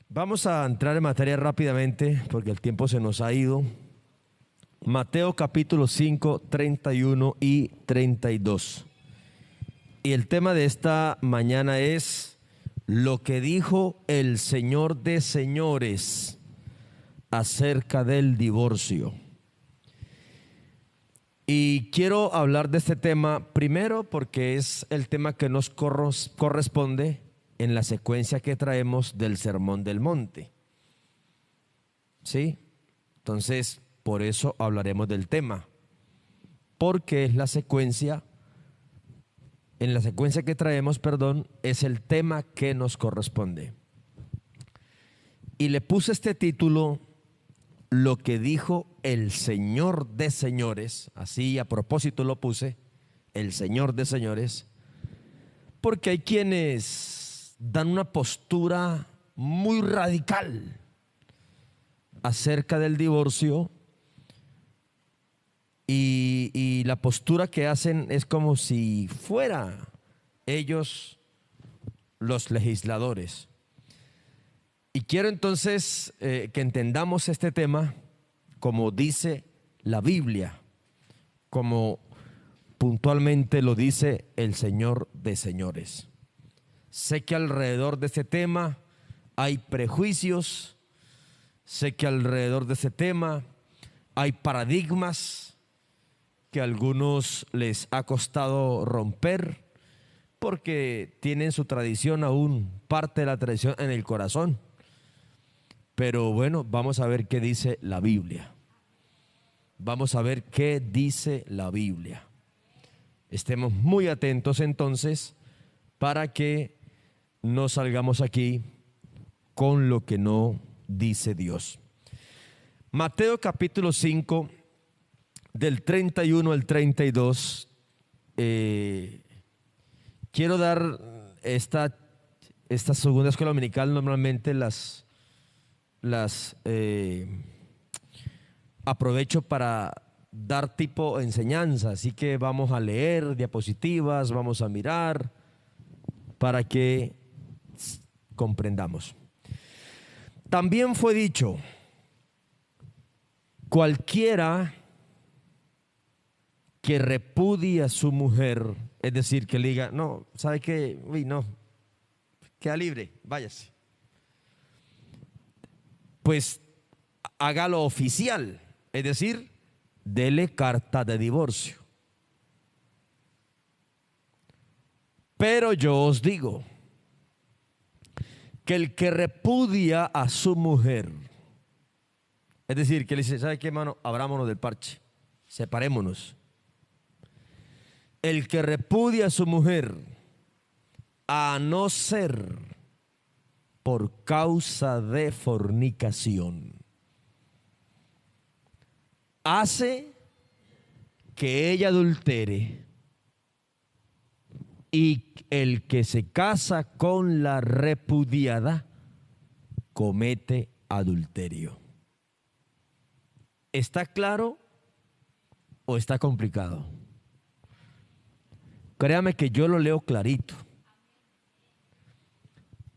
Vamos a entrar en materia rápidamente porque el tiempo se nos ha ido. Mateo capítulo 5, 31 y 32. Y el tema de esta mañana es lo que dijo el Señor de señores acerca del divorcio. Y quiero hablar de este tema primero porque es el tema que nos corresponde en la secuencia que traemos del Sermón del Monte. ¿Sí? Entonces, por eso hablaremos del tema, porque es la secuencia, en la secuencia que traemos, es el tema que nos corresponde. Y le puse este título, lo que dijo el Señor de señores, así a propósito lo puse, el Señor de señores, porque hay quienes dan una postura muy radical acerca del divorcio y la postura que hacen es como si fuera ellos los legisladores. Y quiero entonces que entendamos este tema como dice la Biblia, como puntualmente lo dice el Señor de señores. Sé que alrededor de este tema hay prejuicios, sé que alrededor de este tema hay paradigmas que a algunos les ha costado romper porque tienen su tradición aún, parte de la tradición en el corazón. Pero bueno, vamos a ver qué dice la Biblia. Vamos a ver qué dice la Biblia. Estemos muy atentos entonces para que no salgamos aquí con lo que no dice Dios. Mateo capítulo 5, del 31 al 32, quiero dar esta segunda escuela dominical. Normalmente las aprovecho para dar tipo enseñanza, así que vamos a leer diapositivas, vamos a mirar para que comprendamos. También fue dicho, cualquiera que repudie a su mujer, es decir, que le diga, no, ¿sabe qué? Uy, no, queda libre, váyase. Pues hágalo oficial, es decir, dele carta de divorcio. Pero yo os digo que el que repudia a su mujer, es decir, que le dice, ¿sabe qué, hermano? Abrámonos del parche, separémonos. El que repudia a su mujer, a no ser por causa de fornicación, hace que ella adultere, y el que se casa con la repudiada comete adulterio. ¿Está claro o está complicado? Créame que yo lo leo clarito.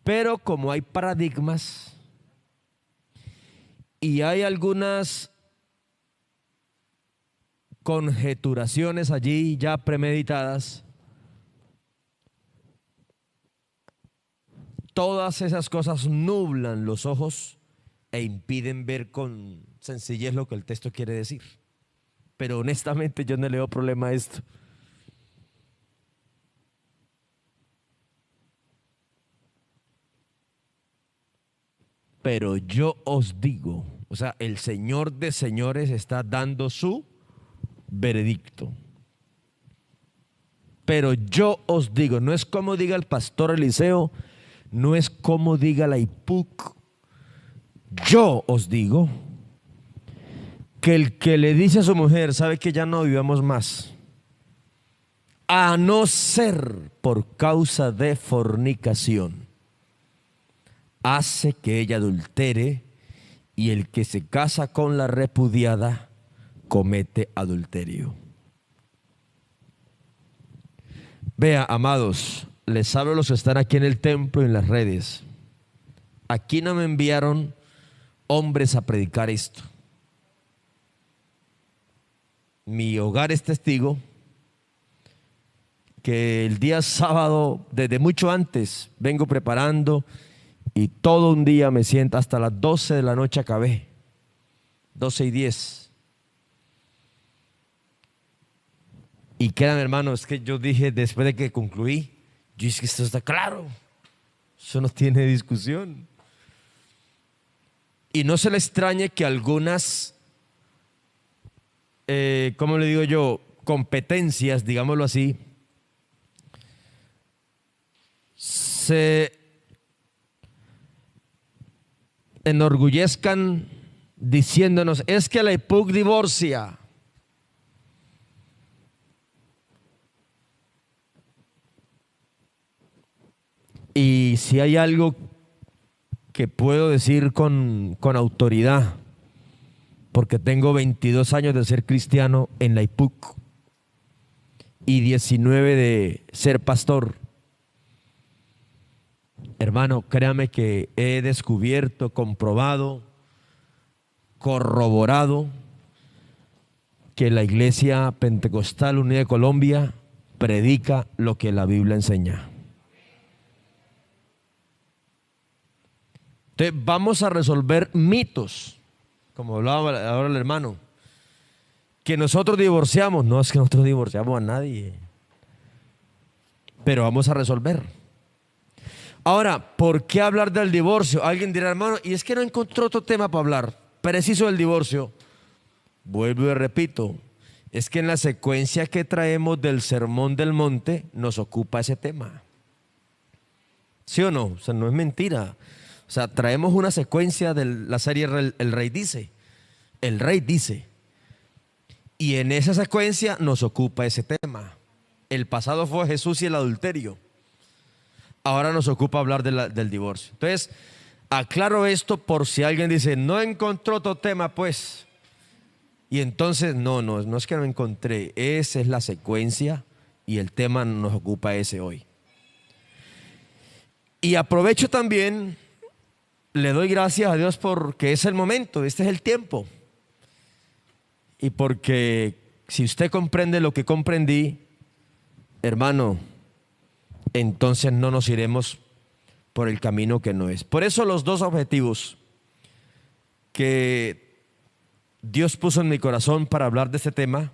Pero como hay paradigmas y hay algunas conjeturaciones allí ya premeditadas, todas esas cosas nublan los ojos e impiden ver con sencillez lo que el texto quiere decir. Pero honestamente yo no le veo problema a esto. Pero yo os digo, o sea, el Señor de señores está dando su veredicto. Pero yo os digo, no es como diga el pastor Eliseo, no es como diga la IPUC. Yo os digo que el que le dice a su mujer, sabe que ya no vivamos más, a no ser por causa de fornicación, hace que ella adultere, y el que se casa con la repudiada comete adulterio. Vea, amados, les hablo a los que están aquí en el templo y en las redes. aquí no me enviaron hombres a predicar esto. Mi hogar es testigo que el día sábado, desde mucho antes, vengo preparando y todo un día me siento hasta las 12 de la noche acabé, 12:10. Y quedan, hermanos, que yo dije después de que concluí, yo dije que esto está claro, eso no tiene discusión. Y no se le extrañe que algunas, ¿cómo le digo yo? Competencias, digámoslo así, se enorgullezcan diciéndonos, es que la IPUC divorcia. Y si hay algo que puedo decir con autoridad, porque tengo 22 años de ser cristiano en la IPUC y 19 de ser pastor. Hermano, créame que he descubierto, comprobado, corroborado que la Iglesia Pentecostal Unida de Colombia predica lo que la Biblia enseña. Entonces vamos a resolver mitos, como hablaba ahora el hermano, que nosotros divorciamos. No es que nosotros divorciamos a nadie, pero vamos a resolver. Ahora, ¿por qué hablar del divorcio? Alguien dirá, hermano, y es que no encontró otro tema para hablar preciso del divorcio. Vuelvo y repito, es que en la secuencia que traemos del Sermón del Monte nos ocupa ese tema. ¿Sí o no? O sea, no es mentira. O sea, traemos una secuencia de la serie El Rey Dice. El Rey Dice. Y en esa secuencia nos ocupa ese tema. El pasado fue Jesús y el adulterio. Ahora nos ocupa hablar del divorcio. Entonces, aclaro esto por si alguien dice, no encontró otro tema, pues. Y entonces, no es que no encontré. Esa es la secuencia y el tema nos ocupa ese hoy. Y aprovecho también, le doy gracias a Dios porque es el momento, este es el tiempo. Y porque si usted comprende lo que comprendí, hermano, entonces no nos iremos por el camino que no es. Por eso los dos objetivos que Dios puso en mi corazón para hablar de este tema,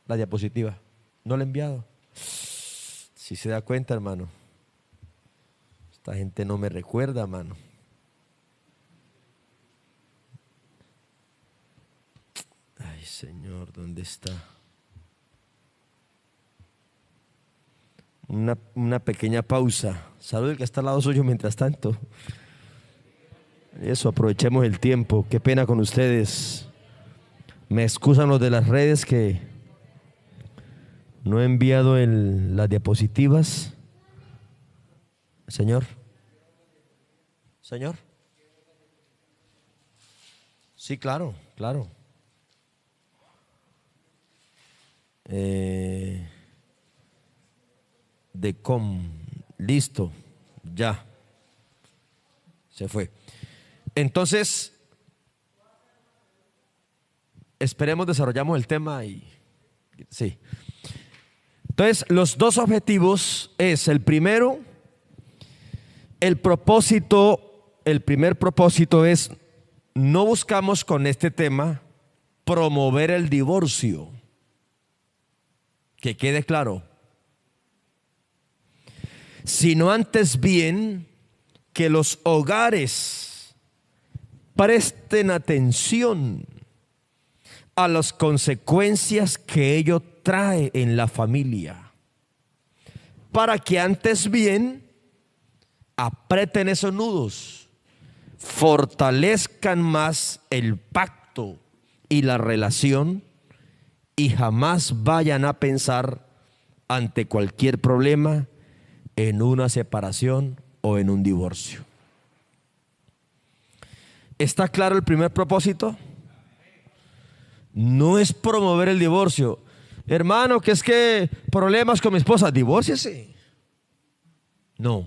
la diapositiva, no la he enviado. Si se da cuenta, hermano, esta gente no me recuerda, hermano. Ay, Señor, ¿dónde está? Una pequeña pausa. Salude el que está al lado suyo mientras tanto. Eso, aprovechemos el tiempo. Qué pena con ustedes. Me excusan los de las redes que no he enviado las diapositivas. Señor. Señor. Sí, claro, claro. Listo, ya. Se fue. Entonces, esperemos, desarrollamos el tema y sí. Entonces, los dos objetivos es el primero, el primer propósito es, no buscamos con este tema promover el divorcio. Que quede claro. Sino antes bien que los hogares presten atención a las consecuencias que ello trae en la familia, para que antes bien aprieten esos nudos, fortalezcan más el pacto y la relación y jamás vayan a pensar ante cualquier problema en una separación o en un divorcio. ¿Está claro el primer propósito? No es promover el divorcio. Hermano, que es que problemas con mi esposa, divórciese. No.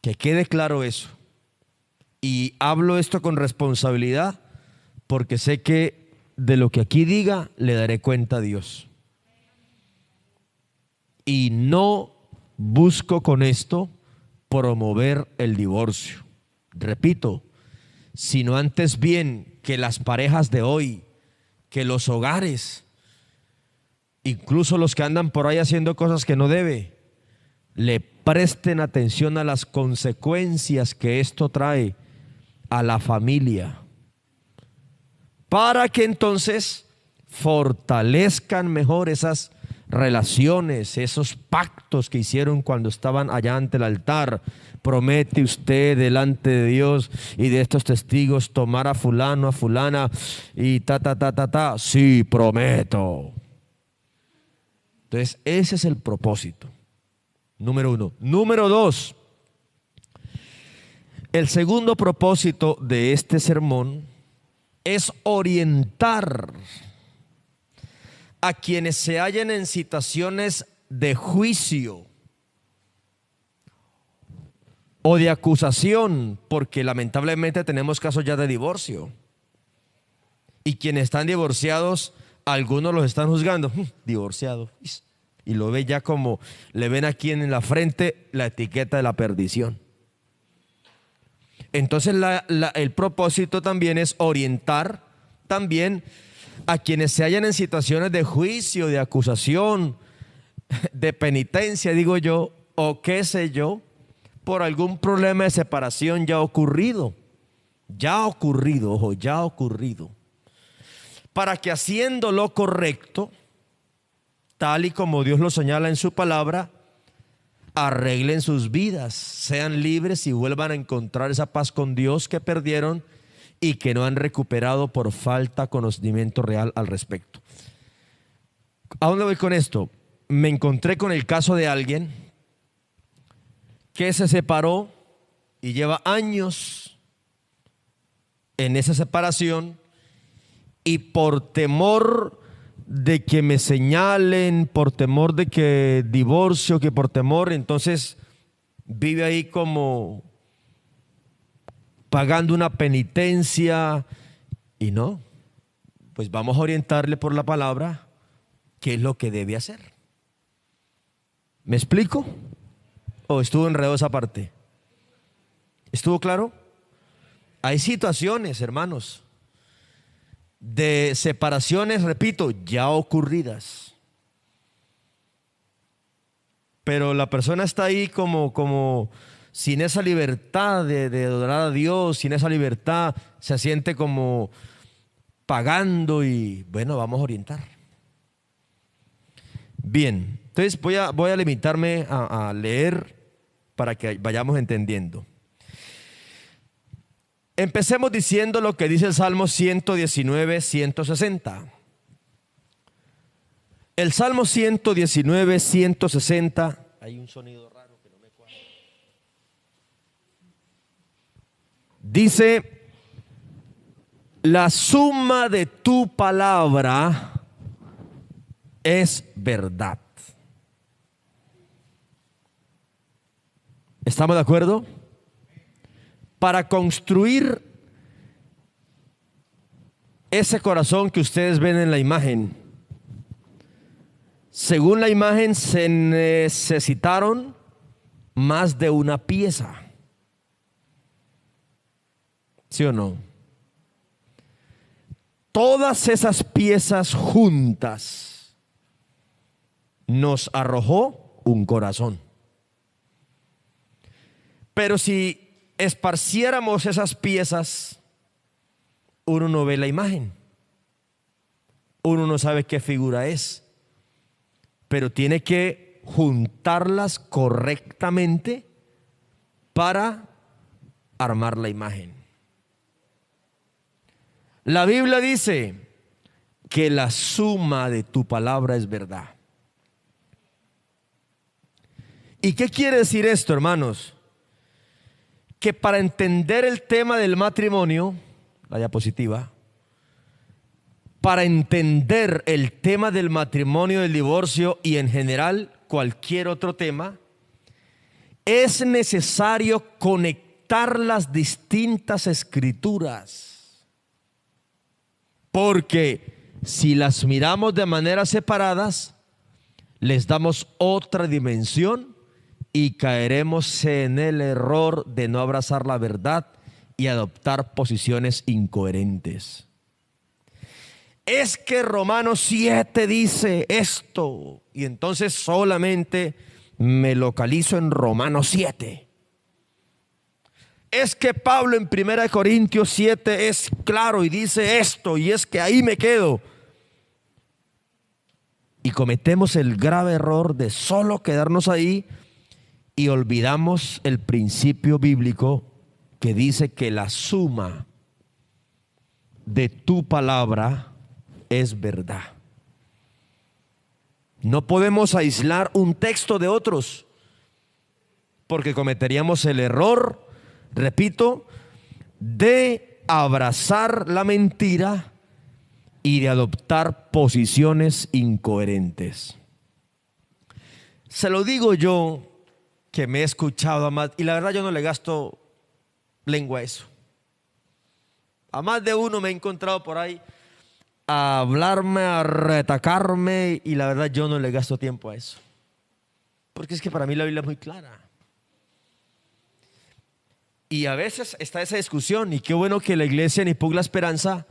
Que quede claro eso. Y hablo esto con responsabilidad porque sé que de lo que aquí diga le daré cuenta a Dios. Y no busco con esto promover el divorcio. Repito, sino antes bien que las parejas de hoy, que los hogares, incluso los que andan por ahí haciendo cosas que no debe, le presten atención a las consecuencias que esto trae a la familia, para que entonces fortalezcan mejor esas relaciones, esos pactos que hicieron cuando estaban allá ante el altar. Promete usted delante de Dios y de estos testigos tomar a fulano, a fulana y ta. Sí, prometo. Entonces, ese es el propósito. Número 1. Número 2. El segundo propósito de este sermón es orientar a quienes se hallen en situaciones de juicio o de acusación, porque lamentablemente tenemos casos ya de divorcio. Y quienes están divorciados, algunos los están juzgando, divorciado, y lo ve ya como, le ven aquí en la frente la etiqueta de la perdición. Entonces el propósito también es orientar también a quienes se hallan en situaciones de juicio, de acusación, de penitencia, digo yo, o qué sé yo, por algún problema de separación ya ocurrido. Ojo, ya ha ocurrido. Para que haciendo lo correcto, tal y como Dios lo señala en su palabra, arreglen sus vidas, sean libres y vuelvan a encontrar esa paz con Dios que perdieron y que no han recuperado por falta de conocimiento real al respecto. ¿A dónde voy con esto? Me encontré con el caso de alguien que se separó y lleva años en esa separación, y por temor de que me señalen, por temor de que divorcio, que por temor, entonces vive ahí como pagando una penitencia. Y no, pues vamos a orientarle por la palabra qué es lo que debe hacer. ¿Me explico? ¿O estuvo enredado esa parte? ¿Estuvo claro? Hay situaciones, hermanos, de separaciones, repito, ya ocurridas, pero la persona está ahí como sin esa libertad de adorar a Dios, sin esa libertad, se siente como pagando. Y bueno, vamos a orientar. Bien, entonces voy a limitarme a leer para que vayamos entendiendo. Empecemos diciendo lo que dice el Salmo 119, 160. El Salmo 119, 160. Hay un sonido raro que no me cuadra. Dice: la suma de tu palabra es verdad. ¿Estamos de acuerdo? Para construir ese corazón que ustedes ven en la imagen, según la imagen se necesitaron más de una pieza. ¿Sí o no? Todas esas piezas juntas nos arrojó un corazón. Pero si esparciéramos esas piezas, uno no ve la imagen, uno no sabe qué figura es, pero tiene que juntarlas correctamente para armar la imagen. La Biblia dice que la suma de tu palabra es verdad. ¿Y qué quiere decir esto, hermanos? Que para entender el tema del matrimonio, la diapositiva, para entender el tema del matrimonio, del divorcio y en general cualquier otro tema, es necesario conectar las distintas escrituras, porque si las miramos de manera separadas, les damos otra dimensión y caeremos en el error de no abrazar la verdad y adoptar posiciones incoherentes. Es que Romanos 7 dice esto, y entonces solamente me localizo en Romanos 7. Es que Pablo en 1 Corintios 7 es claro y dice esto, y es que ahí me quedo. Y cometemos el grave error de solo quedarnos ahí y olvidamos el principio bíblico que dice que la suma de tu palabra es verdad. No podemos aislar un texto de otros, porque cometeríamos el error, repito, de abrazar la mentira y de adoptar posiciones incoherentes. Se lo digo yo, que me he escuchado a más, y la verdad yo no le gasto lengua a eso. A más de uno me he encontrado por ahí a hablarme, a retacarme, y la verdad yo no le gasto tiempo a eso, porque es que para mí la Biblia es muy clara. Y a veces está esa discusión, y qué bueno que la iglesia en Ipug La Esperanza,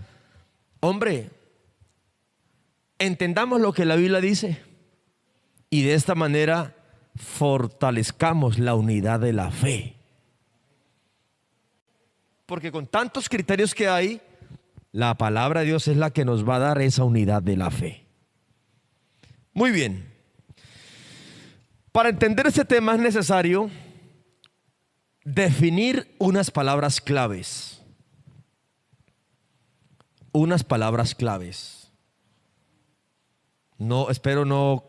hombre, entendamos lo que la Biblia dice y de esta manera fortalezcamos la unidad de la fe, porque con tantos criterios que hay, la palabra de Dios es la que nos va a dar esa unidad de la fe. Muy bien. Para entender este tema es necesario definir unas palabras claves. Unas palabras claves. No, espero no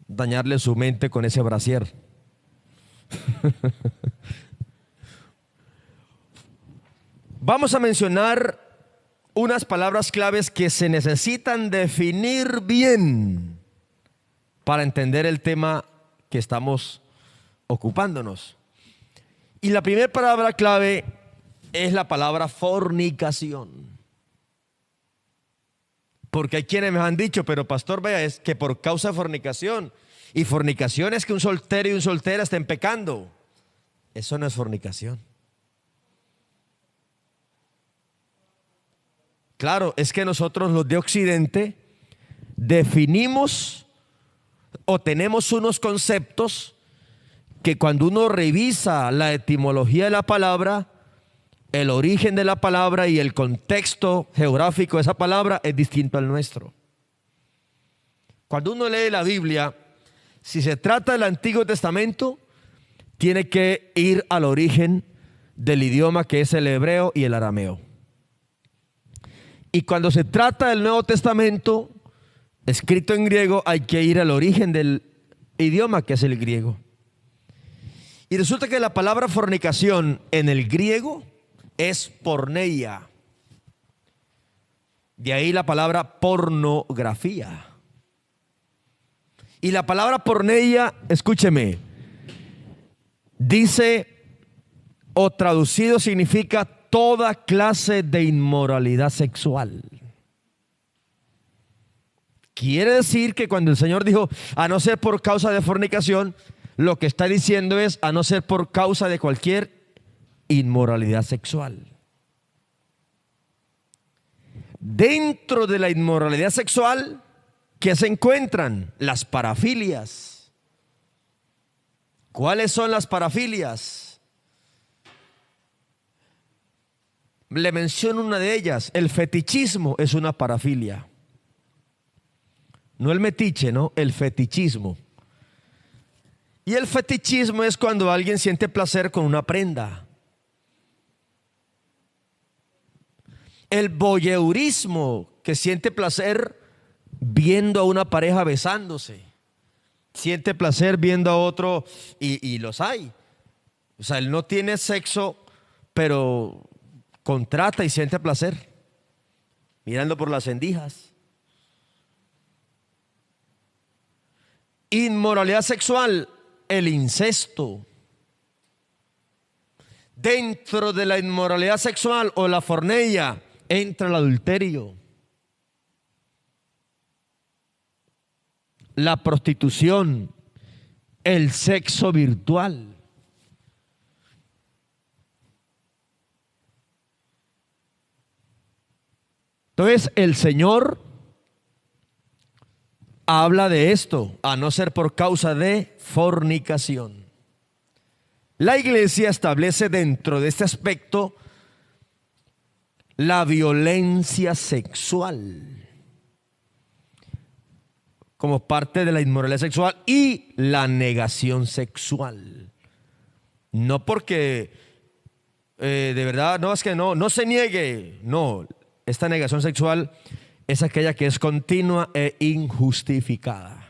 dañarle su mente con ese brasier. Vamos a mencionar unas palabras claves que se necesitan definir bien para entender el tema que estamos ocupándonos. Y la primera palabra clave es la palabra fornicación. Porque hay quienes me han dicho, pero pastor, vea, es que por causa de fornicación. Y fornicación es que un soltero y una soltera estén pecando. Eso no es fornicación. Claro, es que nosotros los de Occidente definimos o tenemos unos conceptos que cuando uno revisa la etimología de la palabra, el origen de la palabra y el contexto geográfico de esa palabra es distinto al nuestro. Cuando uno lee la Biblia, si se trata del Antiguo Testamento, tiene que ir al origen del idioma, que es el hebreo y el arameo. Y cuando se trata del Nuevo Testamento, escrito en griego, hay que ir al origen del idioma, que es el griego. Y resulta que la palabra fornicación en el griego es porneia. De ahí la palabra pornografía. Y la palabra porneia, escúcheme, dice o traducido significa toda clase de inmoralidad sexual. Quiere decir que cuando el Señor dijo a no ser por causa de fornicación, lo que está diciendo es a no ser por causa de cualquier inmoralidad sexual. Dentro de la inmoralidad sexual, ¿qué se encuentran? Las parafilias. ¿Cuáles son las parafilias? Le menciono una de ellas. El fetichismo es una parafilia. No el metiche, no, el fetichismo. Y el fetichismo es cuando alguien siente placer con una prenda. El voyeurismo, que siente placer viendo a una pareja besándose. Siente placer viendo a otro, y los hay. O sea, él no tiene sexo, pero contrata y siente placer mirando por las rendijas. Inmoralidad sexual, el incesto. Dentro de la inmoralidad sexual o la fornicación entra el adulterio, la prostitución, el sexo virtual. Entonces el Señor habla de esto, a no ser por causa de fornicación. La iglesia establece dentro de este aspecto la violencia sexual como parte de la inmoralidad sexual y la negación sexual. No porque de verdad, no es que no se niegue, no, esta negación sexual es aquella que es continua e injustificada.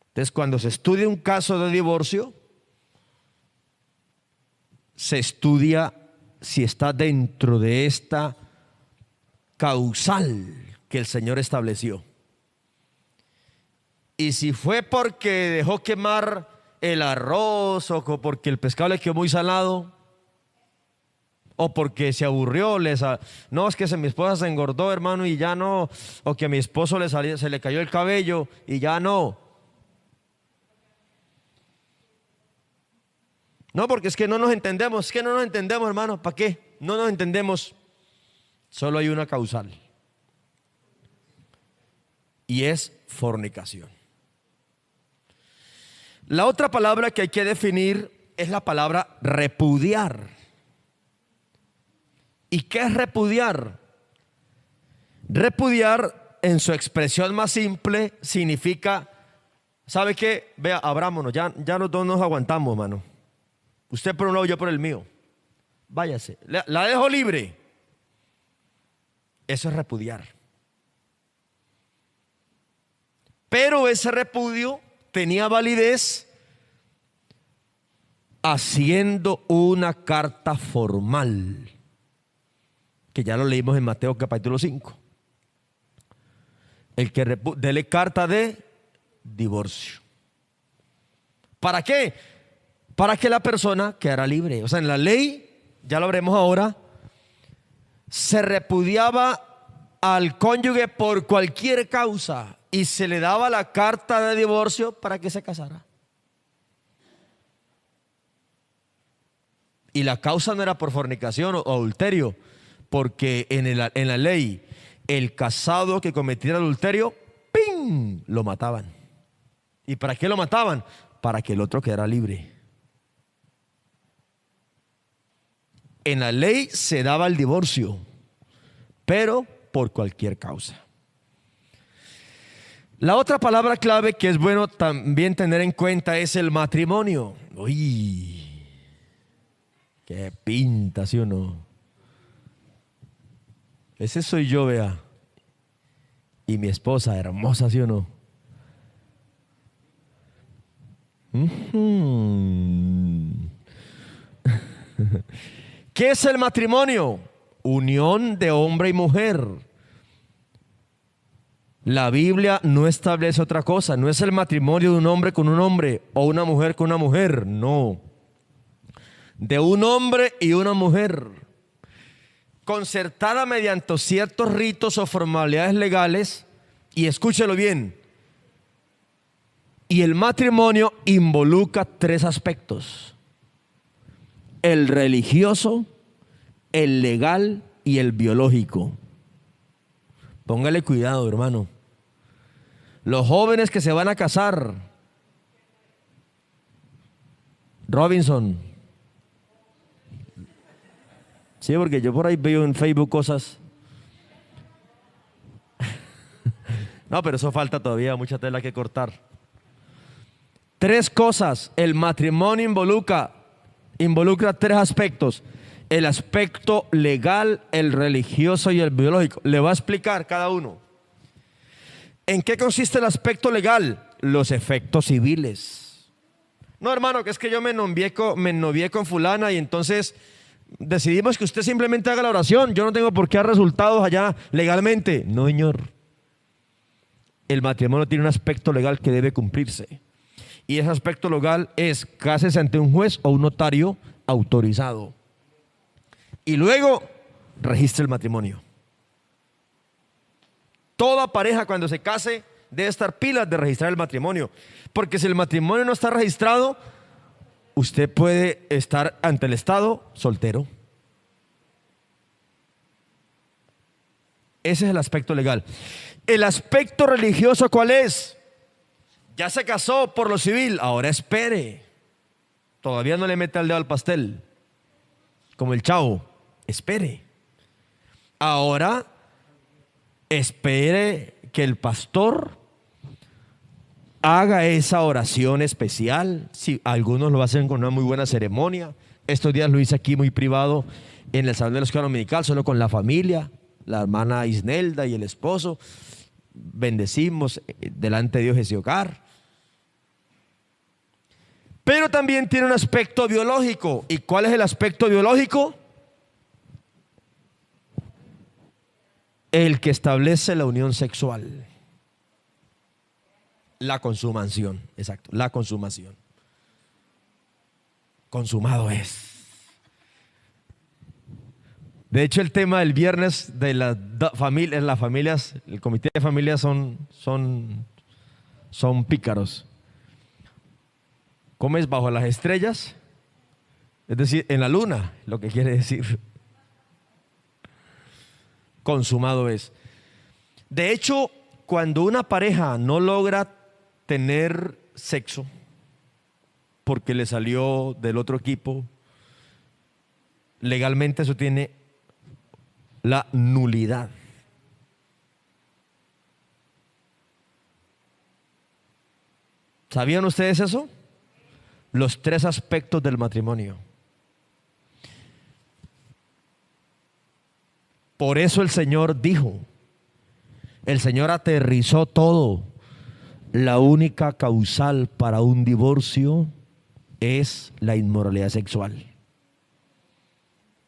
Entonces, cuando se estudia un caso de divorcio, se estudia si está dentro de esta causal que el Señor estableció. Y si fue porque dejó quemar el arroz o porque el pescado le quedó muy salado o porque se aburrió, no, es que mi esposa se engordó, hermano, y ya no, o que a mi esposo se le cayó el cabello y ya no. No, porque es que no nos entendemos, hermano, ¿para qué? No nos entendemos. Solo hay una causal y es fornicación. La otra palabra que hay que definir es la palabra repudiar. ¿Y qué es repudiar? Repudiar en su expresión más simple significa, ¿sabe qué? Vea, abrámonos, ya los dos nos aguantamos, hermano. Usted por un lado, yo por el mío. Váyase, la dejo libre. Eso es repudiar. Pero ese repudio tenía validez haciendo una carta formal, que ya lo leímos en Mateo capítulo 5. El que dele carta de divorcio. ¿Para qué? Para que la persona quedara libre. O sea, en la ley, ya lo veremos ahora, se repudiaba al cónyuge por cualquier causa y se le daba la carta de divorcio para que se casara. Y la causa no era por fornicación o adulterio, porque en la ley el casado que cometiera adulterio, ¡ping!, lo mataban. ¿Y para qué lo mataban? Para que el otro quedara libre. En la ley se daba el divorcio, pero por cualquier causa. La otra palabra clave que es bueno también tener en cuenta es el matrimonio. Uy, qué pinta, ¿sí o no? Ese soy yo, vea. Y mi esposa, hermosa, ¿sí o no? ¿Qué es el matrimonio? Unión de hombre y mujer. La Biblia no establece otra cosa. No es el matrimonio de un hombre con un hombre o una mujer con una mujer. No. De un hombre y una mujer, concertada mediante ciertos ritos o formalidades legales. Y escúchelo bien. Y el matrimonio involucra tres aspectos: el religioso, el legal y el biológico. Póngale cuidado, hermano. Los jóvenes que se van a casar, Robinson. Sí, porque yo por ahí veo en Facebook cosas. No, pero eso falta todavía, mucha tela que cortar. Tres cosas. El matrimonio involucra tres aspectos: el aspecto legal, el religioso y el biológico. Le voy a explicar cada uno. ¿En qué consiste el aspecto legal? Los efectos civiles. No, hermano, que es que yo me novié con fulana y entonces decidimos que usted simplemente haga la oración. Yo no tengo por qué dar resultados allá legalmente. No, señor. El matrimonio tiene un aspecto legal que debe cumplirse. Y ese aspecto legal es cásese ante un juez o un notario autorizado. Y luego registre el matrimonio. Toda pareja cuando se case debe estar pilas de registrar el matrimonio. Porque si el matrimonio no está registrado, usted puede estar ante el Estado soltero. Ese es el aspecto legal. El aspecto religioso, ¿cuál es? Ya se casó por lo civil, ahora espere. Todavía no le mete el dedo al pastel. Como el chavo, espere. Ahora espere que el pastor haga esa oración especial. Sí, algunos lo hacen con una muy buena ceremonia. Estos días lo hice aquí muy privado en el salón de la escuela dominical, solo con la familia, la hermana Isnelda y el esposo. Bendecimos delante de Dios ese hogar. Pero también tiene un aspecto biológico. ¿Y cuál es el aspecto biológico? El que establece la unión sexual. La consumación, exacto, la consumación. Consumado es. De hecho, el tema del viernes de las familias, el comité de familias son pícaros. ¿Comes bajo las estrellas? Es decir, en la luna, lo que quiere decir. Consumado es. De hecho, cuando una pareja no logra tener sexo porque le salió del otro equipo, legalmente eso tiene la nulidad. ¿Sabían ustedes eso? Los 3 aspectos del matrimonio. Por eso el Señor dijo, el Señor aterrizó todo. La única causal para un divorcio es la inmoralidad sexual,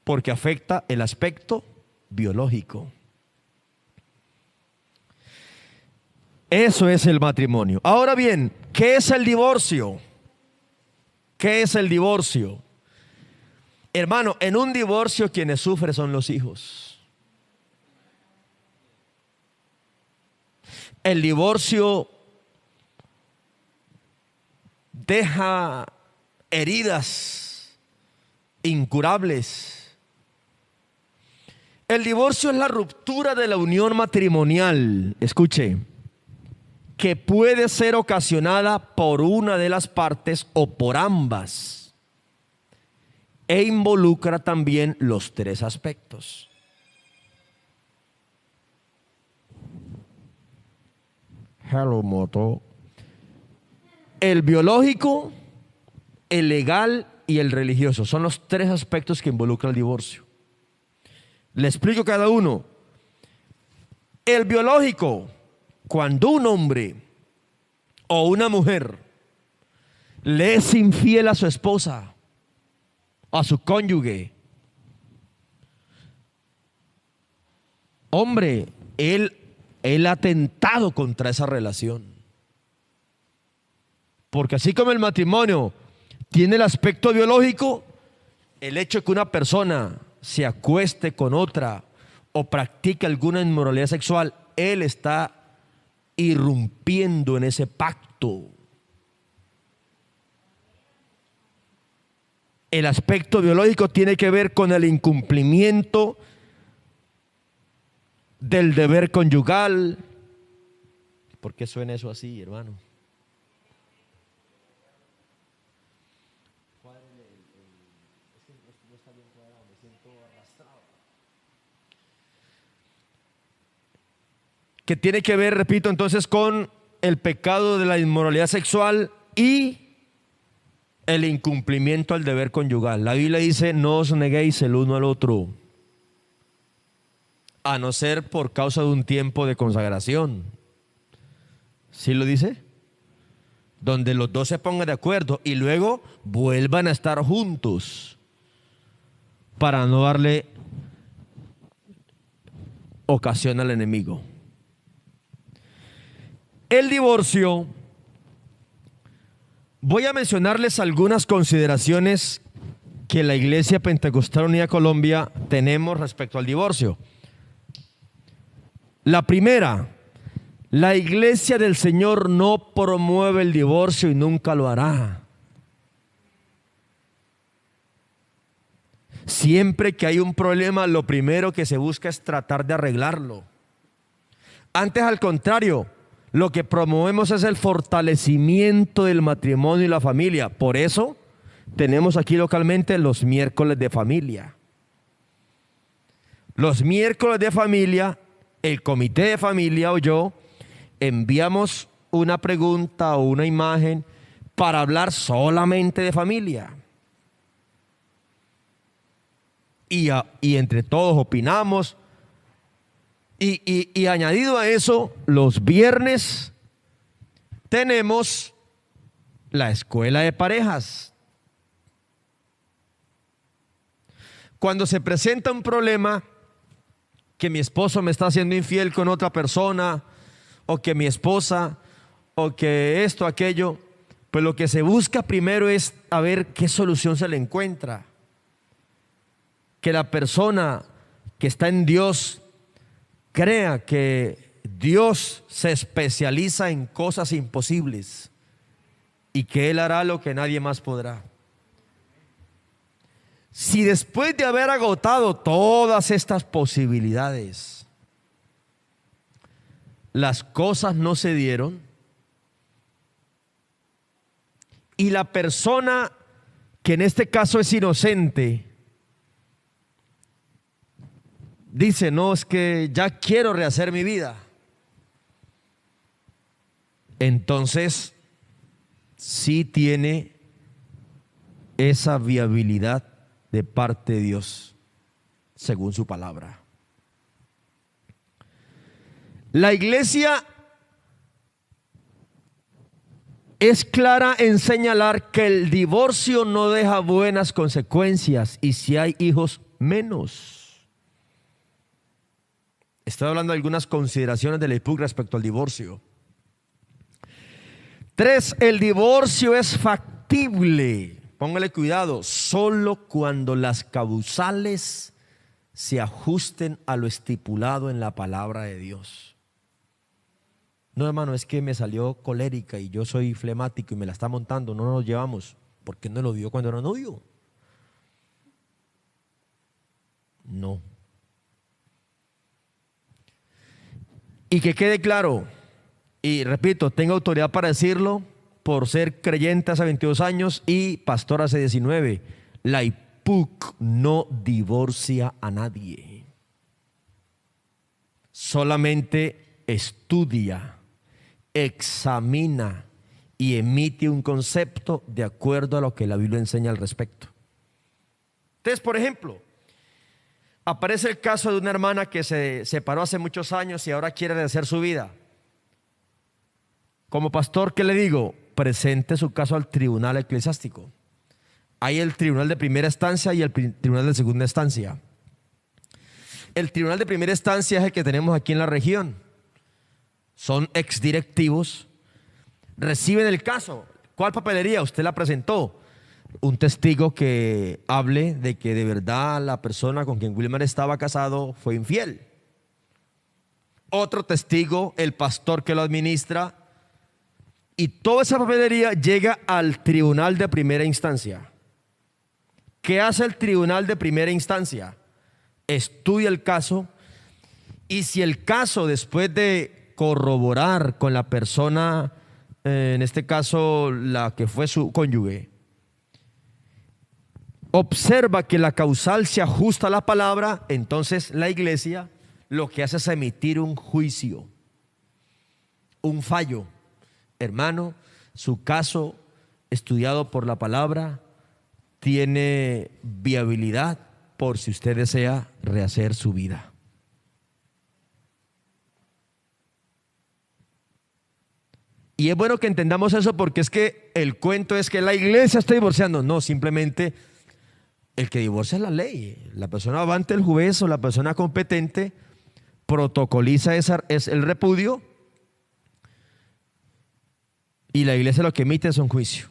porque afecta el aspecto biológico. Eso es el matrimonio. Ahora bien, ¿qué es el divorcio? ¿Qué es el divorcio? Hermano, en un divorcio quienes sufren son los hijos. El divorcio deja heridas incurables. El divorcio es la ruptura de la unión matrimonial, escuche, que puede ser ocasionada por una de las partes o por ambas, e involucra también los 3 aspectos. Hello, moto. El biológico, el legal y el religioso son los 3 aspectos que involucra el divorcio. Le explico cada uno. El biológico, cuando un hombre o una mujer le es infiel a su esposa, a su cónyuge, hombre, él ha atentado contra esa relación. Porque así como el matrimonio tiene el aspecto biológico, el hecho de que una persona se acueste con otra o practique alguna inmoralidad sexual, él está irrumpiendo en ese pacto. El aspecto biológico tiene que ver con el incumplimiento del deber conyugal. ¿Por qué suena eso así, hermano? Que tiene que ver, repito, entonces con el pecado de la inmoralidad sexual y el incumplimiento al deber conyugal. La Biblia dice, no os neguéis el uno al otro, a no ser por causa de un tiempo de consagración. ¿Sí lo dice? Donde los 2 se pongan de acuerdo y luego vuelvan a estar juntos para no darle ocasión al enemigo. El divorcio Voy a mencionarles algunas consideraciones que la Iglesia Pentecostal Unida Colombia tenemos respecto al divorcio. La primera, la Iglesia del Señor no promueve el divorcio y nunca lo hará. Siempre que hay un problema, lo primero que se busca es tratar de arreglarlo. Antes, al contrario, lo que promovemos es el fortalecimiento del matrimonio y la familia. Por eso tenemos aquí localmente los miércoles de familia. Los miércoles de familia, el comité de familia o yo enviamos una pregunta o una imagen para hablar solamente de familia. Y entre todos opinamos. Y añadido a eso, los viernes tenemos la escuela de parejas. Cuando se presenta un problema, que mi esposo me está haciendo infiel con otra persona, o que mi esposa, o que esto, aquello, pues lo que se busca primero es a ver qué solución se le encuentra. Que la persona que está en Dios crea que Dios se especializa en cosas imposibles y que Él hará lo que nadie más podrá. Si después de haber agotado todas estas posibilidades, las cosas no se dieron y la persona que en este caso es inocente dice, no, es que ya quiero rehacer mi vida, entonces sí tiene esa viabilidad de parte de Dios, según su palabra. La Iglesia es clara en señalar que el divorcio no deja buenas consecuencias y si hay hijos, menos. Estoy hablando de algunas consideraciones de la IPUC respecto al divorcio. 3. El divorcio es factible. Póngale cuidado, solo cuando las causales se ajusten a lo estipulado en la palabra de Dios. No, hermano, es que me salió colérica y yo soy flemático y me la está montando, no nos llevamos. ¿Por qué no lo dio cuando era novio? No. Y que quede claro, y repito, tengo autoridad para decirlo, por ser creyente hace 22 años y pastor hace 19, la IPUC no divorcia a nadie. Solamente estudia, examina y emite un concepto de acuerdo a lo que la Biblia enseña al respecto. Entonces, por ejemplo, aparece el caso de una hermana que se separó hace muchos años y ahora quiere rehacer su vida. Como pastor, ¿qué le digo? Presente su caso al tribunal eclesiástico. Hay el tribunal de primera instancia y el tribunal de segunda instancia. El tribunal de primera instancia es el que tenemos aquí en la región. Son exdirectivos, reciben el caso. ¿Cuál papelería? Usted la presentó. Un testigo que hable de que de verdad la persona con quien Wilmer estaba casado fue infiel. Otro testigo, el pastor que lo administra. Y toda esa papelería llega al tribunal de primera instancia. ¿Qué hace el tribunal de primera instancia? Estudia el caso y si el caso, después de corroborar con la persona, en este caso la que fue su cónyuge, observa que la causal se ajusta a la palabra, entonces la iglesia lo que hace es emitir un juicio, un fallo. Hermano, su caso estudiado por la palabra tiene viabilidad por si usted desea rehacer su vida. Y es bueno que entendamos eso porque es que el cuento es que la iglesia está divorciando. No, simplemente el que divorcia es la ley. La persona va ante el juez o la persona competente, protocoliza es el repudio y la iglesia lo que emite es un juicio.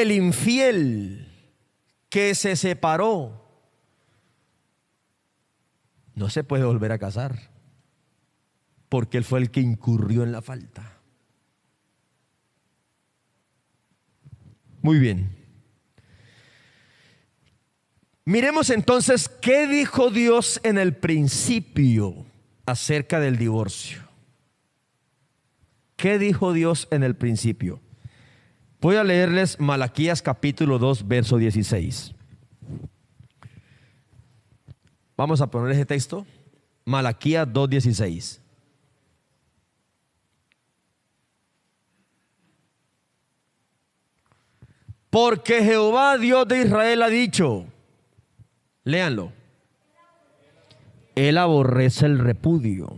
el infiel que se separó no se puede volver a casar, porque él fue el que incurrió en la falta. Muy bien. Miremos entonces qué dijo Dios en el principio acerca del divorcio. ¿Qué dijo Dios en el principio? Voy a leerles Malaquías capítulo 2, verso 16. Vamos a poner ese texto. Malaquías 2, 16. Porque Jehová Dios de Israel ha dicho, léanlo, Él aborrece el repudio.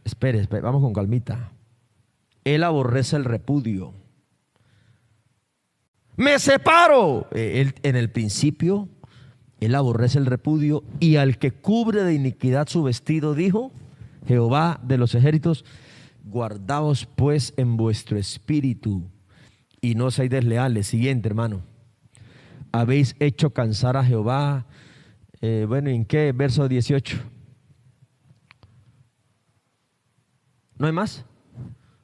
Espere, vamos con calmita. Él aborrece el repudio. Me separo. En el principio, Él aborrece el repudio, y al que cubre de iniquidad su vestido, dijo Jehová de los ejércitos, guardaos pues en vuestro espíritu y no seáis desleales. Siguiente, hermano. Habéis hecho cansar a Jehová. Bueno, ¿en qué? Verso 18. ¿No hay más?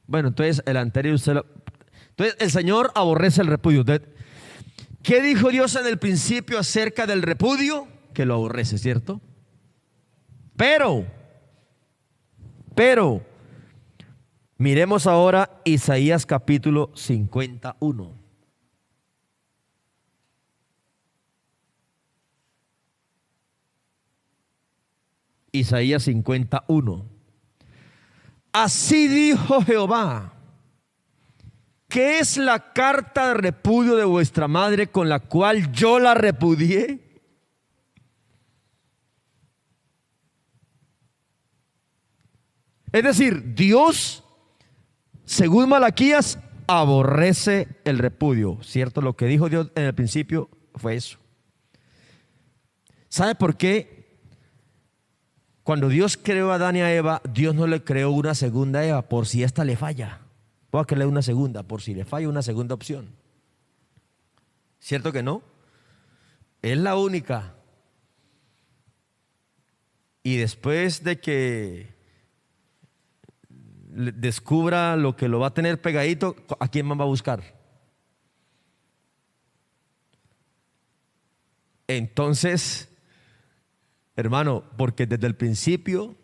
Bueno, entonces el anterior usted lo... Entonces el Señor aborrece el repudio. ¿Qué dijo Dios en el principio acerca del repudio? Que lo aborrece, ¿cierto? Pero miremos ahora Isaías capítulo 51. Isaías 51. Así dijo Jehová, ¿qué es la carta de repudio de vuestra madre con la cual yo la repudié? Es decir, Dios, según Malaquías, aborrece el repudio. ¿Cierto? Lo que dijo Dios en el principio fue eso. ¿Sabe por qué? Cuando Dios creó a Adán y a Eva, Dios no le creó una segunda Eva por si esta le falla. Voy a crear una segunda, por si le falla una segunda opción. ¿Cierto que no? Es la única. Y después de que descubra lo que lo va a tener pegadito, ¿a quién más va a buscar? Entonces, hermano, porque desde el principio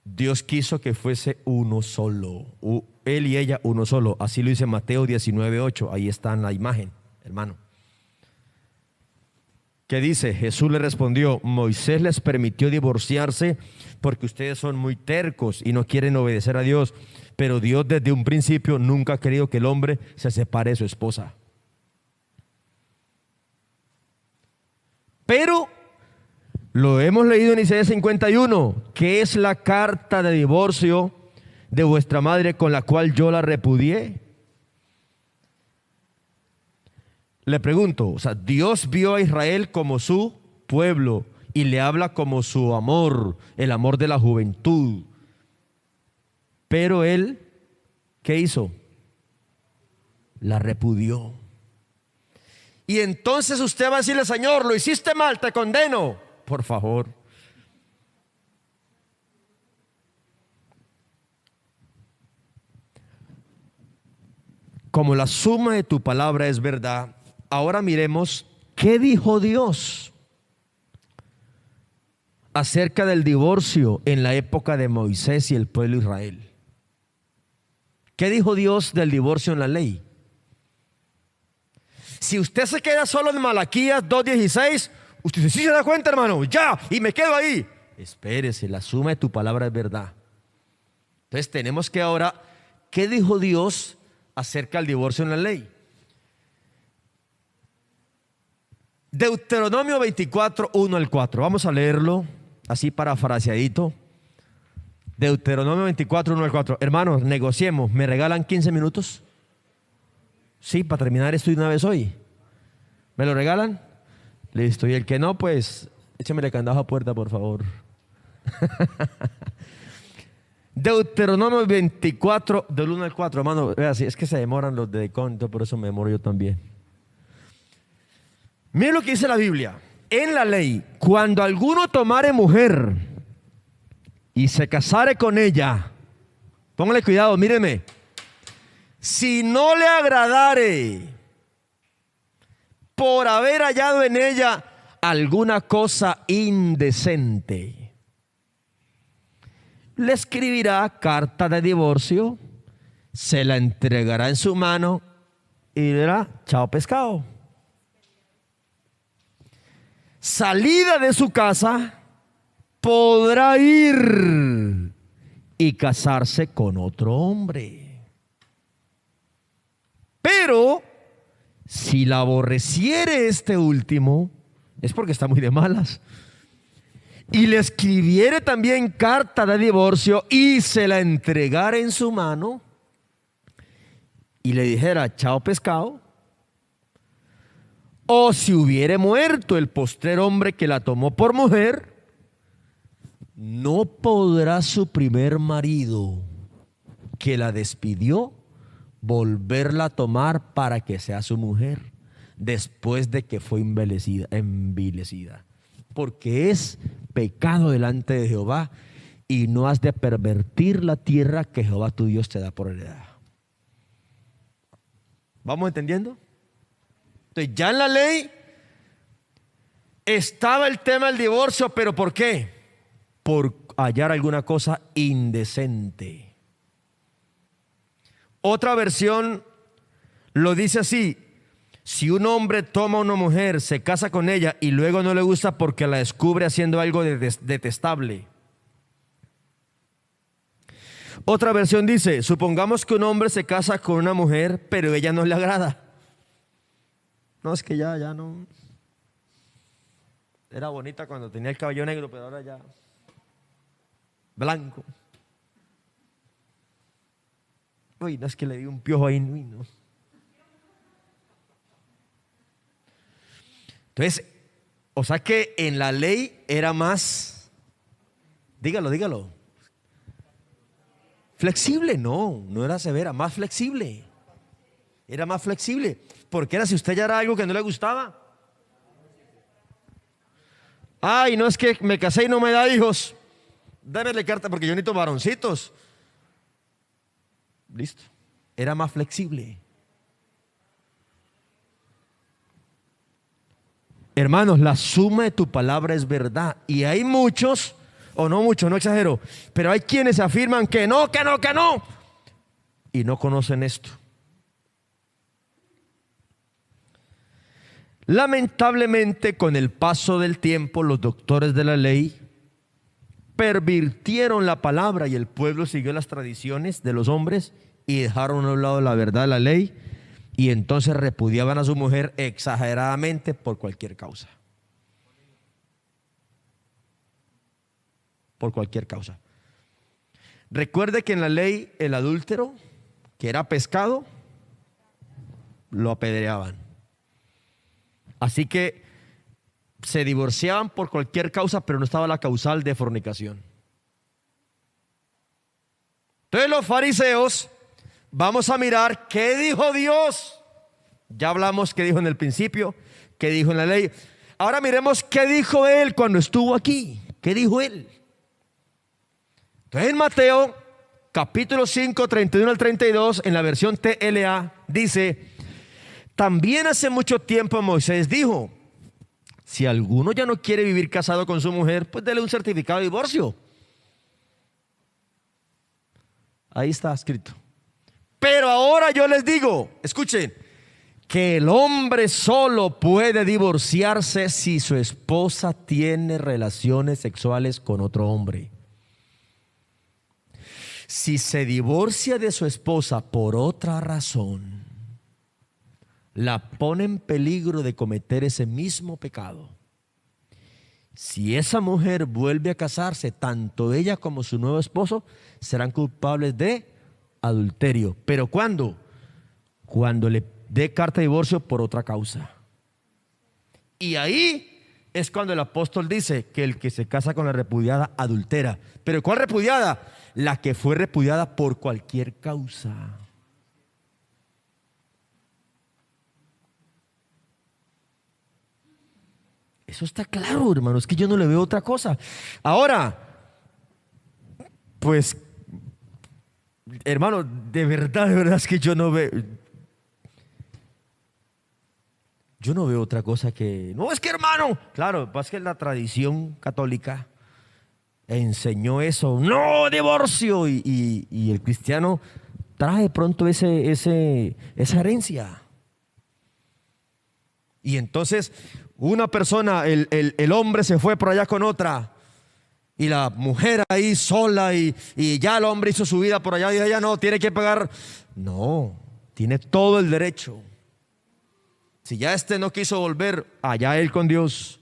Dios quiso que fuese uno solo, él y ella uno solo. Así lo dice Mateo 19:8. Ahí está en la imagen, hermano. ¿Qué dice? Jesús le respondió, Moisés les permitió divorciarse porque ustedes son muy tercos y no quieren obedecer a Dios, pero Dios desde un principio nunca ha querido que el hombre se separe de su esposa. Pero lo hemos leído en Isaías 51, que es la carta de divorcio de vuestra madre con la cual yo la repudié. Le pregunto, o sea, Dios vio a Israel como su pueblo y le habla como su amor, el amor de la juventud. Pero él, ¿qué hizo? La repudió. Y entonces usted va a decirle, Señor, lo hiciste mal, te condeno. Por favor. Como la suma de tu palabra es verdad, ahora miremos qué dijo Dios acerca del divorcio en la época de Moisés y el pueblo de Israel. ¿Qué dijo Dios del divorcio en la ley? Si usted se queda solo en Malaquías 2:16, usted dice, sí se da cuenta, hermano, ya, y me quedo ahí. Espérese, la suma de tu palabra es verdad. Entonces tenemos que ahora, ¿qué dijo Dios acerca del divorcio en la ley? Deuteronomio 24, 1 al 4. Vamos a leerlo así parafraseadito. Deuteronomio 24, 1 al 4. Hermanos, negociemos. ¿Me regalan 15 minutos? Sí, para terminar esto de una vez hoy. ¿Me lo regalan? Listo. Y el que no, pues écheme el candado a puerta, por favor. Deuteronomio 24, del 1 al 4, hermano. Vea, es que se demoran los de conto, por eso me demoro yo también. Mire lo que dice la Biblia. En la ley, cuando alguno tomare mujer y se casare con ella, póngale cuidado, míreme. Si no le agradare por haber hallado en ella alguna cosa indecente, le escribirá carta de divorcio, se la entregará en su mano y dirá: chao pescado. Salida de su casa, podrá ir y casarse con otro hombre. Pero si la aborreciere este último, es porque está muy de malas, y le escribiere también carta de divorcio y se la entregara en su mano y le dijera: chao pescado, o si hubiere muerto el postrer hombre que la tomó por mujer, no podrá su primer marido, que la despidió, volverla a tomar para que sea su mujer, después de que fue envilecida. Porque es pecado delante de Jehová, y no has de pervertir la tierra que Jehová tu Dios te da por heredad. ¿Vamos entendiendo? Entonces, ya en la ley estaba el tema del divorcio, pero ¿por qué? Por hallar alguna cosa indecente. Otra versión lo dice así: si un hombre toma a una mujer, se casa con ella y luego no le gusta porque la descubre haciendo algo detestable. Otra versión dice: supongamos que un hombre se casa con una mujer, pero ella no le agrada. No, es que ya no. Era bonita cuando tenía el cabello negro, pero ahora ya blanco. Uy, no, es que le di un piojo ahí. Uy, no. Entonces, o sea que en la ley era más, dígalo, flexible. No era severa, más flexible. Era más flexible, porque era si usted ya era algo que no le gustaba. Ay, no, es que me casé y no me da hijos, démele carta porque yo necesito varoncitos. Listo, era más flexible. Hermanos, la suma de tu palabra es verdad. Y hay muchos, o no muchos, no exagero, pero hay quienes afirman que no, y no conocen esto. Lamentablemente, con el paso del tiempo, los doctores de la ley pervirtieron la palabra y el pueblo siguió las tradiciones de los hombres y dejaron a un lado la verdad de la ley, y entonces repudiaban a su mujer exageradamente por cualquier causa. Por cualquier causa. Recuerde que en la ley el adúltero, que era pescado, lo apedreaban. Así que se divorciaban por cualquier causa, pero no estaba la causal de fornicación. Entonces los fariseos, vamos a mirar qué dijo Dios. Ya hablamos qué dijo en el principio, qué dijo en la ley. Ahora miremos qué dijo Él cuando estuvo aquí. ¿Qué dijo Él? Entonces en Mateo capítulo 5, 31 al 32, en la versión TLA, dice: también hace mucho tiempo Moisés dijo: si alguno ya no quiere vivir casado con su mujer, pues dele un certificado de divorcio. Ahí está escrito. Pero ahora yo les digo, escuchen, que el hombre solo puede divorciarse si su esposa tiene relaciones sexuales con otro hombre. Si se divorcia de su esposa por otra razón, la pone en peligro de cometer ese mismo pecado. Si esa mujer vuelve a casarse, tanto ella como su nuevo esposo serán culpables de adulterio. ¿Pero cuándo? Cuando le dé carta de divorcio por otra causa. Y ahí es cuando el apóstol dice que el que se casa con la repudiada adultera. ¿Pero cuál repudiada? La que fue repudiada por cualquier causa. Eso está claro, hermano, es que yo no le veo otra cosa. Ahora, pues, hermano, de verdad es que yo no veo otra cosa que, no, es que, hermano, claro, es que la tradición católica enseñó eso, no divorcio, y el cristiano trae pronto esa herencia. Y entonces una persona, el hombre se fue por allá con otra, y la mujer ahí sola, y ya el hombre hizo su vida por allá, y ella no, tiene que pagar. No, tiene todo el derecho. Si ya no quiso volver, allá él con Dios.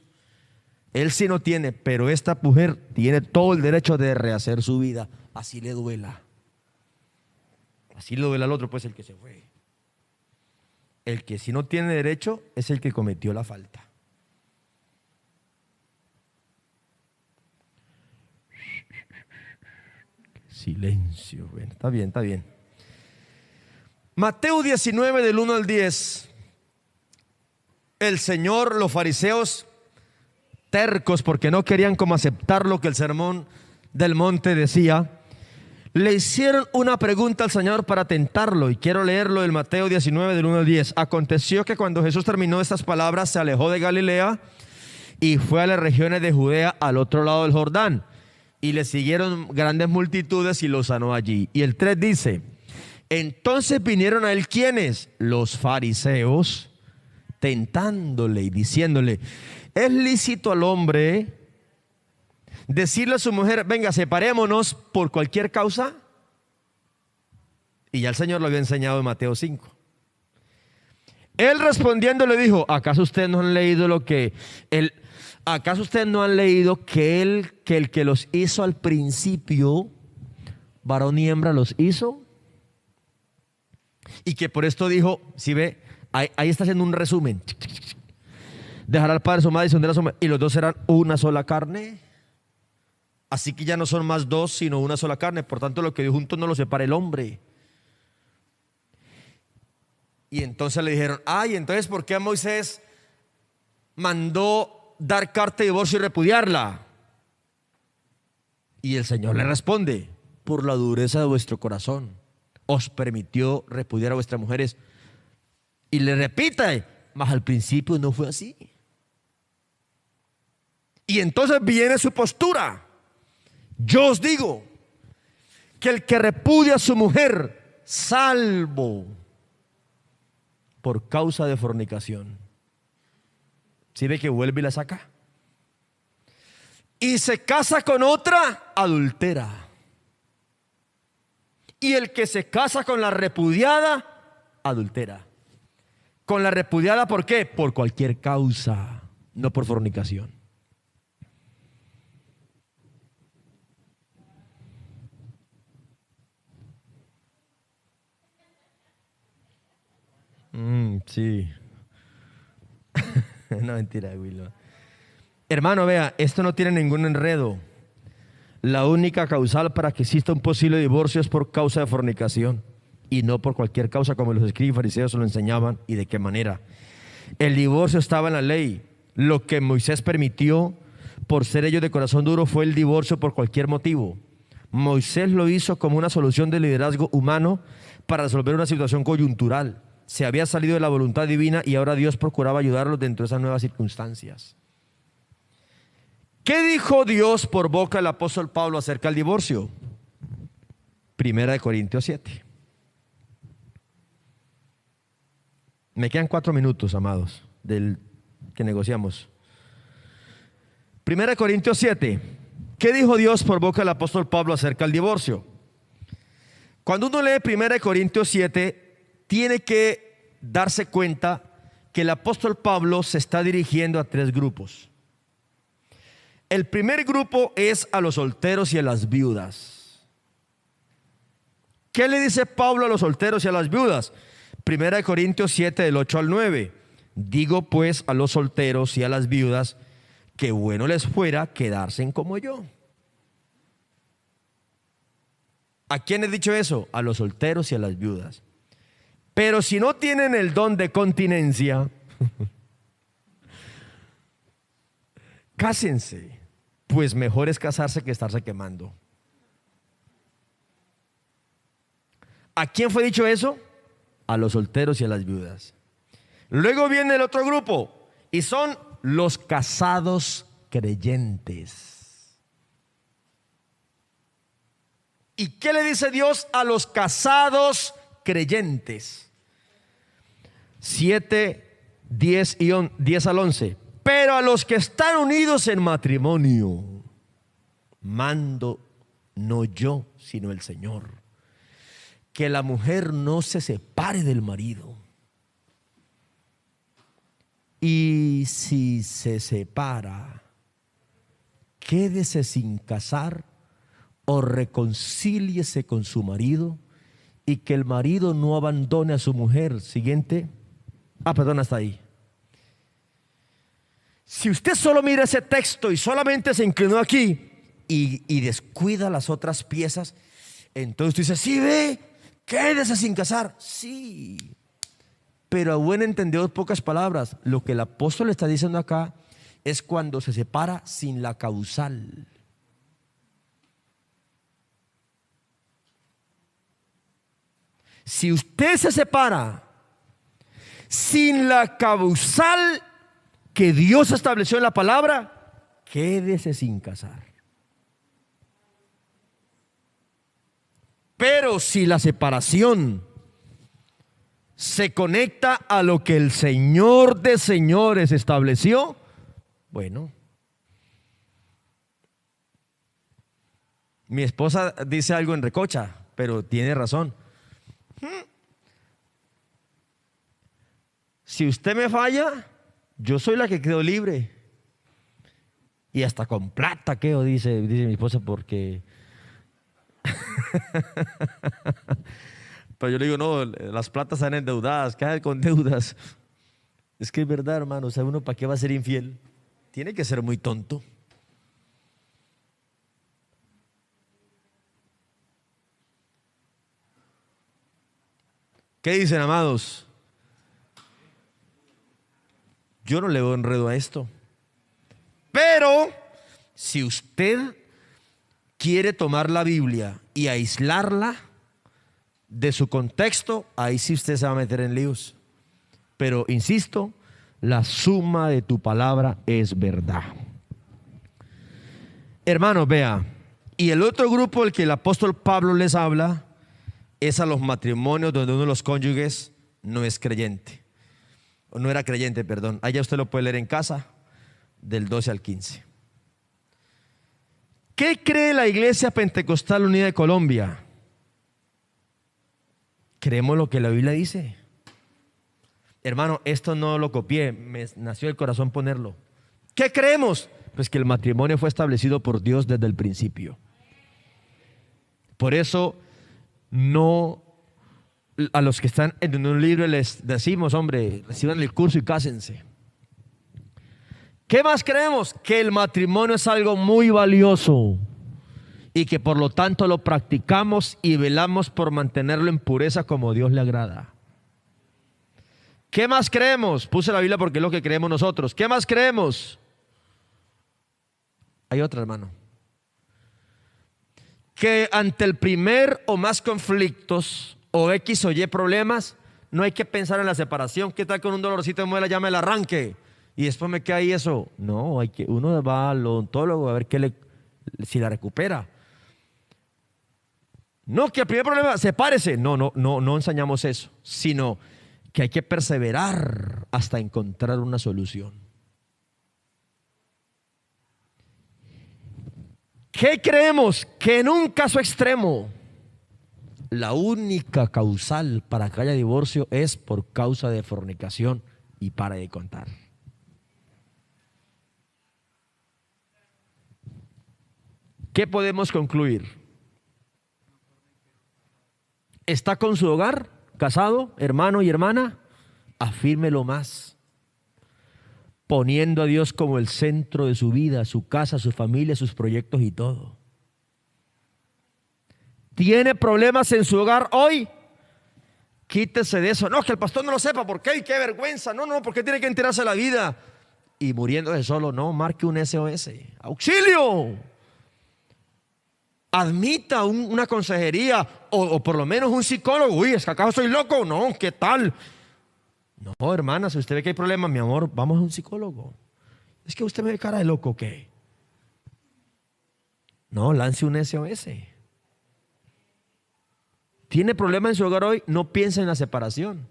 Él sí no tiene, pero esta mujer tiene todo el derecho de rehacer su vida, así le duela. Así le duela al otro, pues el que se fue. El que sí no tiene derecho es el que cometió la falta. Silencio, bueno, está bien, está bien. Mateo 19 del 1 al 10. El Señor, los fariseos tercos porque no querían como aceptar lo que el sermón del monte decía, le hicieron una pregunta al Señor para tentarlo, y quiero leerlo del Mateo 19 del 1 al 10. Aconteció que cuando Jesús terminó estas palabras, se alejó de Galilea y fue a las regiones de Judea al otro lado del Jordán, y le siguieron grandes multitudes y lo sanó allí. Y el 3 dice: entonces vinieron a él, ¿quiénes? Los fariseos, tentándole y diciéndole: ¿es lícito al hombre decirle a su mujer, venga, separémonos por cualquier causa? Y ya el Señor lo había enseñado en Mateo 5. Él respondiendo le dijo: ¿acaso ustedes no han leído que el que los hizo al principio, varón y hembra los hizo? Y que por esto dijo, si ve, ahí está haciendo un resumen. Dejará al padre su madre y se hundirá su madre, y los dos serán una sola carne. Así que ya no son más dos, sino una sola carne. Por tanto, lo que Dios junto no lo separa el hombre. Y entonces le dijeron: ay, entonces ¿por qué Moisés mandó dar carta de divorcio y repudiarla? Y el Señor le responde: por la dureza de vuestro corazón os permitió repudiar a vuestras mujeres. Y le repite: mas al principio no fue así. Y entonces viene su postura: yo os digo que el que repudia a su mujer, salvo por causa de fornicación. ¿Sí ve que vuelve y la saca? Y se casa con otra, adultera. Y el que se casa con la repudiada, adultera. Con la repudiada, ¿por qué? Por cualquier causa, no por fornicación. Sí. No, mentira, Wilma. Hermano, vea, esto no tiene ningún enredo. La única causal para que exista un posible divorcio es por causa de fornicación, y no por cualquier causa, como los escribas y fariseos lo enseñaban. ¿Y de qué manera? El divorcio estaba en la ley. Lo que Moisés permitió, por ser ellos de corazón duro, fue el divorcio por cualquier motivo. Moisés lo hizo como una solución de liderazgo humano para resolver una situación coyuntural. Se había salido de la voluntad divina y ahora Dios procuraba ayudarlos dentro de esas nuevas circunstancias. ¿Qué dijo Dios por boca del apóstol Pablo acerca del divorcio? 1 Corintios 7. Me quedan 4 minutos, amados, del que negociamos. 1 Corintios 7. ¿Qué dijo Dios por boca del apóstol Pablo acerca del divorcio? Cuando uno lee 1 Corintios 7, tiene que darse cuenta que el apóstol Pablo se está dirigiendo a 3 grupos. El primer grupo es a los solteros y a las viudas. ¿Qué le dice Pablo a los solteros y a las viudas? 1 Corintios 7 del 8 al 9. Digo pues a los solteros y a las viudas qué bueno les fuera quedarse como yo. ¿A quién he dicho eso? A los solteros y a las viudas. Pero si no tienen el don de continencia, cásense, pues mejor es casarse que estarse quemando. ¿A quién fue dicho eso? A los solteros y a las viudas. Luego viene el otro grupo y son los casados creyentes. ¿Y qué le dice Dios a los casados creyentes? 7, 10 y 10 al 11. Pero a los que están unidos en matrimonio, mando no yo, sino el Señor, que la mujer no se separe del marido. Y si se separa, quédese sin casar o reconcíliese con su marido, y que el marido no abandone a su mujer. Siguiente. Perdón, hasta ahí. Si usted solo mira ese texto y solamente se inclinó aquí y descuida las otras piezas, entonces usted dice, sí, ve, quédese sin casar. Sí, pero a buen entendedor, pocas palabras, lo que el apóstol está diciendo acá es cuando se separa sin la causal. Si usted se separa sin la causal que Dios estableció en la palabra, quédese sin casar. Pero si la separación se conecta a lo que el Señor de señores estableció, bueno. Mi esposa dice algo en recocha, pero tiene razón. Si usted me falla, yo soy la que quedo libre. Y hasta con plata quedo, dice mi esposa, porque pero yo le digo, no, las platas están endeudadas, quedan con deudas. Es que es verdad, hermano. O sea, uno, ¿para qué va a ser infiel? Tiene que ser muy tonto. ¿Qué dicen, amados? Yo no le veo enredo a esto. Pero si usted quiere tomar la Biblia y aislarla de su contexto, ahí sí usted se va a meter en líos. Pero insisto, la suma de tu palabra es verdad. Hermanos, vea, y el otro grupo, el que el apóstol Pablo les habla, es a los matrimonios donde uno de los cónyuges no es creyente. O no era creyente, perdón. Allá usted lo puede leer en casa, del 12 al 15. ¿Qué cree la Iglesia Pentecostal Unida de Colombia? Creemos lo que la Biblia dice. Hermano, esto no lo copié, me nació el corazón ponerlo. ¿Qué creemos? Pues que el matrimonio fue establecido por Dios desde el principio. Por eso no a los que están en un libro les decimos, hombre, reciban el curso y cásense. ¿Qué más creemos? Que el matrimonio es algo muy valioso y que por lo tanto lo practicamos y velamos por mantenerlo en pureza como Dios le agrada. ¿Qué más creemos? Puse la Biblia porque es lo que creemos nosotros. ¿Qué más creemos? Hay otra, hermano. Que ante el primer o más conflictos o X o Y problemas, no hay que pensar en la separación. ¿Qué tal con un dolorcito de muela? Llama el arranque y después me queda ahí eso. No, uno va al odontólogo a ver si la recupera. No, que el primer problema, sepárese. No enseñamos eso, sino que hay que perseverar hasta encontrar una solución. ¿Qué creemos? Que en un caso extremo, la única causal para que haya divorcio es por causa de fornicación, y para de contar. ¿Qué podemos concluir? ¿Está con su hogar, casado, hermano y hermana? Afírmelo más. poniendo a Dios como el centro de su vida, su casa, su familia, sus proyectos y todo. ¿Tiene problemas en su hogar hoy? Quítese de eso. No, que el pastor no lo sepa. ¿Por qué? ¡Qué vergüenza! No, ¿por qué tiene que enterarse de la vida? Y muriéndose solo, no, marque un SOS. ¡Auxilio! Admita una consejería o por lo menos un psicólogo. Uy, ¿es que acaso soy loco? No, ¿qué tal? No, hermana, si usted ve que hay problemas, mi amor, vamos a un psicólogo. Es que usted me ve cara de loco, ¿qué? No, lance un SOS. ¿Tiene problemas en su hogar hoy? No piense en la separación.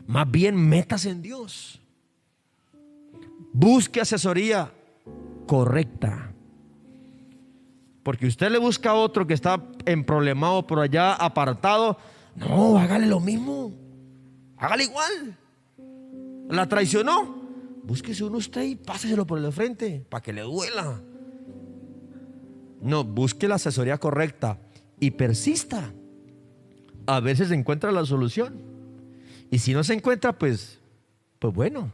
Más bien, métase en Dios. Busque asesoría correcta. Porque usted le busca a otro que está emproblemado por allá, apartado. No, hágale lo mismo. Hágale igual. La traicionó. Búsquese uno usted y páseselo por el frente para que le duela. No, busque la asesoría correcta y persista. A veces se encuentra la solución. Y si no se encuentra, pues bueno,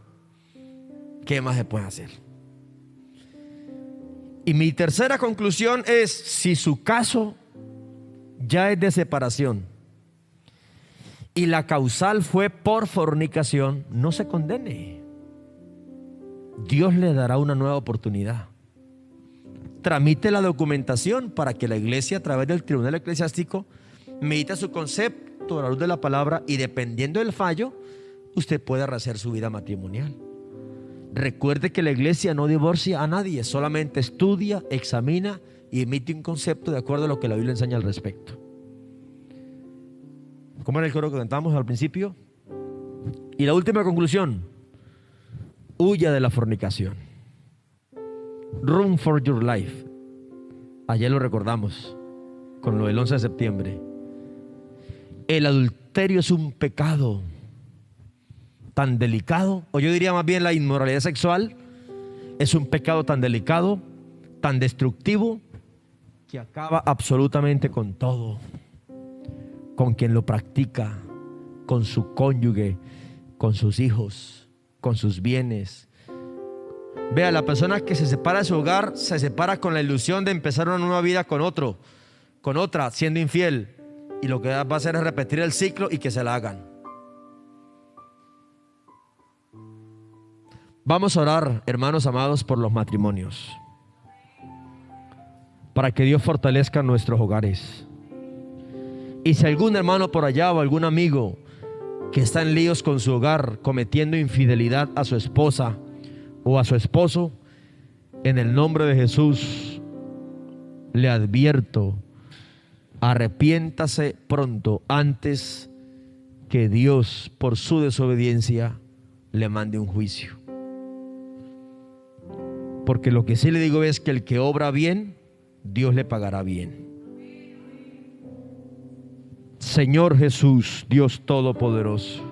¿qué más se puede hacer? Y mi tercera conclusión es: si su caso ya es de separación y la causal fue por fornicación, no se condene. Dios le dará una nueva oportunidad. Tramite la documentación para que la iglesia, a través del tribunal eclesiástico, medite su concepto a la luz de la palabra, y dependiendo del fallo, usted pueda rehacer su vida matrimonial. Recuerde que la iglesia no divorcia a nadie, solamente estudia, examina y emite un concepto de acuerdo a lo que la Biblia enseña al respecto. ¿Cómo era el coro que cantamos al principio? Y la última conclusión: huya de la fornicación. Run for your life. Ayer lo recordamos con lo del 11 de septiembre. El adulterio es un pecado tan delicado, o yo diría más bien la inmoralidad sexual es un pecado tan delicado, tan destructivo, que acaba absolutamente con todo, con quien lo practica, con su cónyuge, con sus hijos, con sus bienes. Vea, la persona que se separa de su hogar se separa con la ilusión de empezar una nueva vida con otro, con otra, siendo infiel, y lo que va a hacer es repetir el ciclo y que se la hagan. Vamos a orar, hermanos amados, por los matrimonios, para que Dios fortalezca nuestros hogares. Y si algún hermano por allá o algún amigo que está en líos con su hogar, cometiendo infidelidad a su esposa o a su esposo, en el nombre de Jesús le advierto: arrepiéntase pronto antes que Dios, por su desobediencia, le mande un juicio. Porque lo que sí le digo es que el que obra bien, Dios le pagará bien. Señor Jesús, Dios Todopoderoso,